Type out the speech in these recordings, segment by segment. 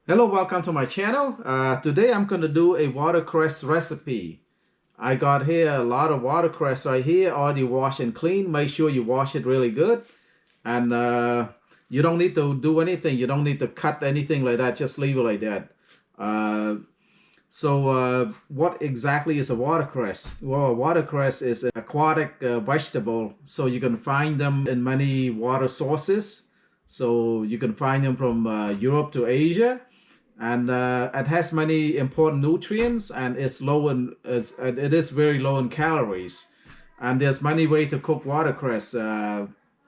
Hello, welcome to my channel. Today I'm going to do a watercress recipe. I got here a lot of watercress right here, already washed and clean. Make sure you wash it really good. And you don't need to do anything. You don't need to cut anything like that. Just leave it like that. What exactly is a watercress? Well, a watercress is an aquatic vegetable. So you can find them in many water sources. So you can find them from Europe to Asia, and it has many important nutrients, and it is very low in calories. And there's many ways to cook watercress.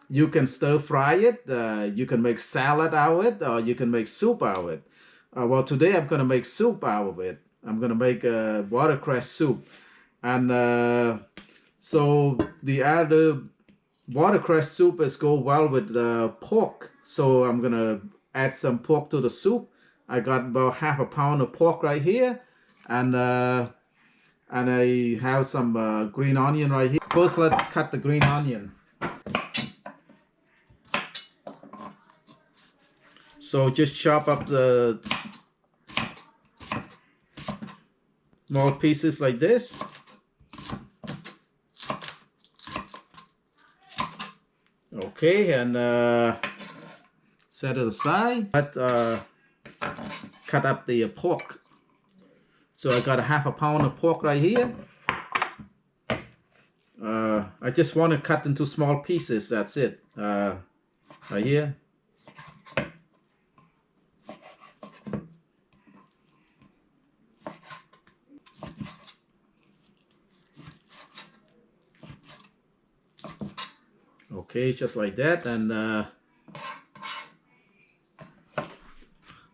You can stir fry it, you can make salad out of it, or you can make soup out of it. Well, today I'm going to make soup out of it. I'm going to make a watercress soup. And so the other watercress soup is go well with pork. So I'm going to add some pork to the soup. I got about half a pound of pork right here, and I have some green onion right here. First, let's cut the green onion. So just chop up the small pieces like this. Okay, and set it aside. Cut up the pork. So I got a half a pound of pork right here. I just want to cut into small pieces. That's it. Right here. Okay, just like that. And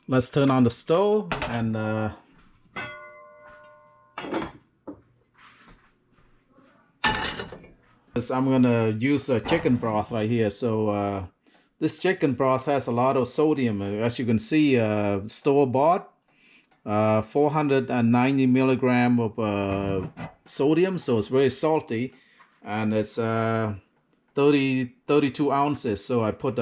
let's turn on the stove, and I'm gonna use a chicken broth right here. So this chicken broth has a lot of sodium, as you can see. Store-bought, 490 milligram of sodium, so it's very salty, and it's 32 ounces. So I put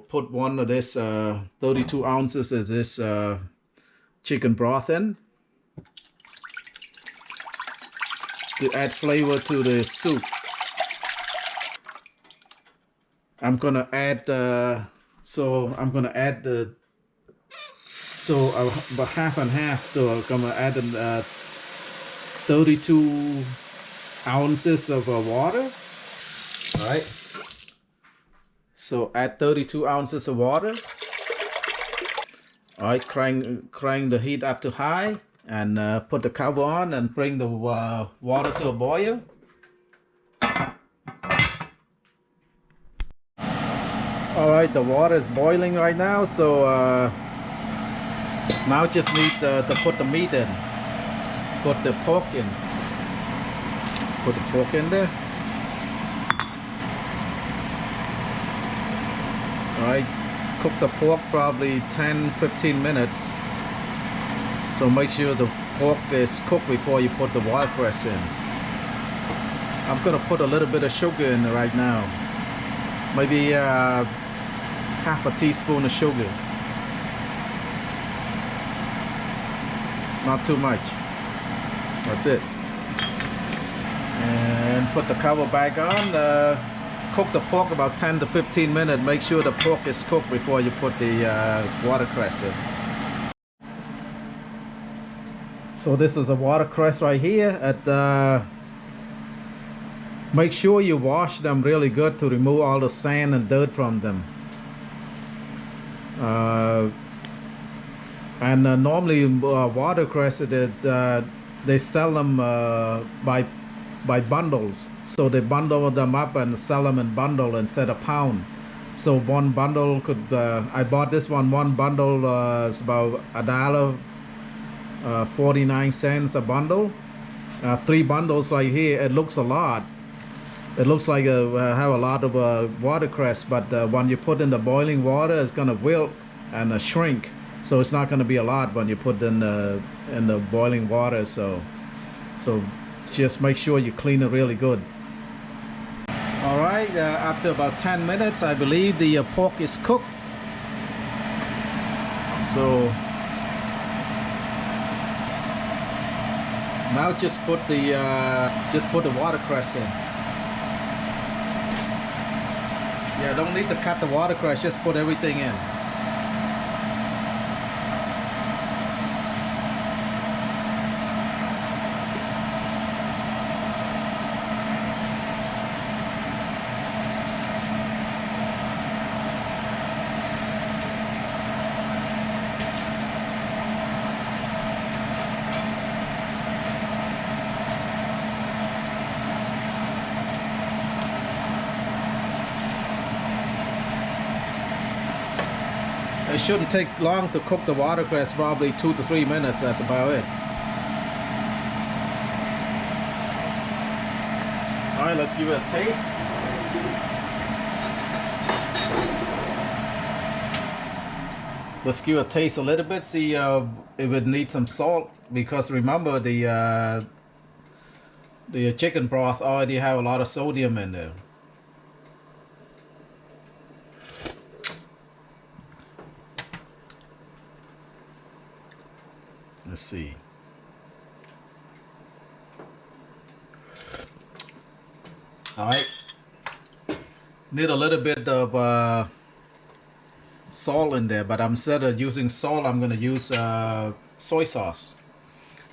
put one of this 32 ounces of this chicken broth in to add flavor to the soup. I'm gonna add about half and half. So I'm gonna add 32 ounces of water. All right. So add 32 ounces of water. All right, crank the heat up to high, and put the cover on and bring the water to a boil. All right, the water is boiling right now. So now just need to put the meat in. Put the pork in. Put the pork in there. Alright, cook the pork probably 10-15 minutes. So make sure the pork is cooked before you put the watercress in. I'm gonna put a little bit of sugar in right now. Maybe half a teaspoon of sugar. Not too much. That's it. And put the cover back on. Cook the pork about 10-15 minutes. Make sure the pork is cooked before you put the watercress in. So this is a watercress right here. Make sure you wash them really good to remove all the sand and dirt from them. Normally watercress, they sell them by bundles. So they bundle them up and sell them in bundle instead of pound. So one bundle could I bought this one bundle is about $1.49 a bundle. 3 bundles right here. It looks a lot. It looks like have a lot of watercress, but when you put in the boiling water, it's gonna wilt and shrink. So it's not gonna be a lot when you put in the boiling water. So just make sure you clean it really good. All right, after about 10 minutes, I believe the pork is cooked. So now just put the watercress in. Yeah, don't need to cut the watercress, just put everything in. It shouldn't take long to cook the watercress, probably 2 to 3 minutes, that's about it. Alright, let's give it a taste. Let's give it a taste a little bit, see if it needs some salt, because remember the chicken broth already have a lot of sodium in there. Let's see. Alright. Need a little bit of salt in there, but instead of using salt, I'm going to use soy sauce.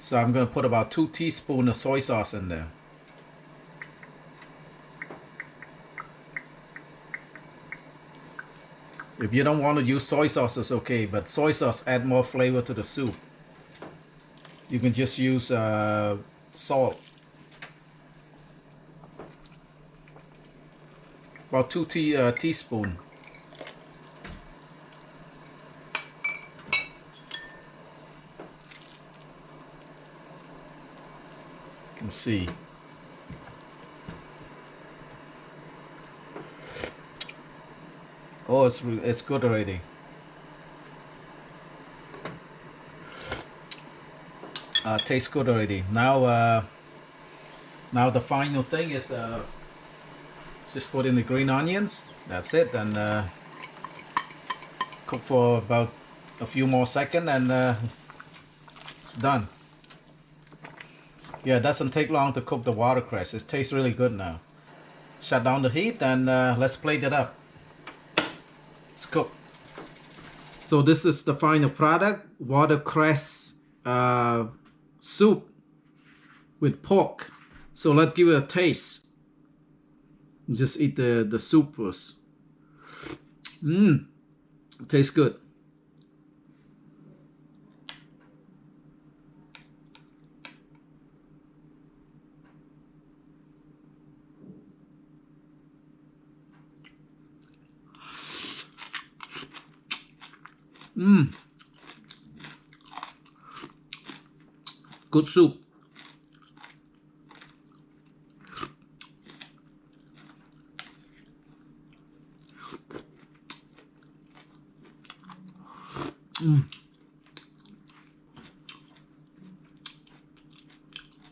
So I'm going to put about 2 teaspoons of soy sauce in there. If you don't want to use soy sauce, it's okay, but soy sauce add more flavor to the soup. You can just use salt. About 2 teaspoons. Let's see. Oh, it's good already. Tastes good already. Now the final thing is just put in the green onions. That's it, and cook for about a few more seconds, and it's done. Yeah, it doesn't take long to cook the watercress. It tastes really good now. Shut down the heat, and let's plate it up. Let's cook. So this is the final product: watercress soup with pork. So let's give it a taste. Just eat the soup first. Tastes good. Good soup.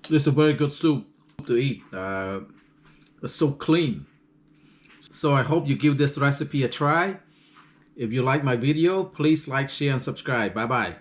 It's a very good soup to eat. It's so clean. So I hope you give this recipe a try. If you like my video, please like, share, and subscribe. Bye bye.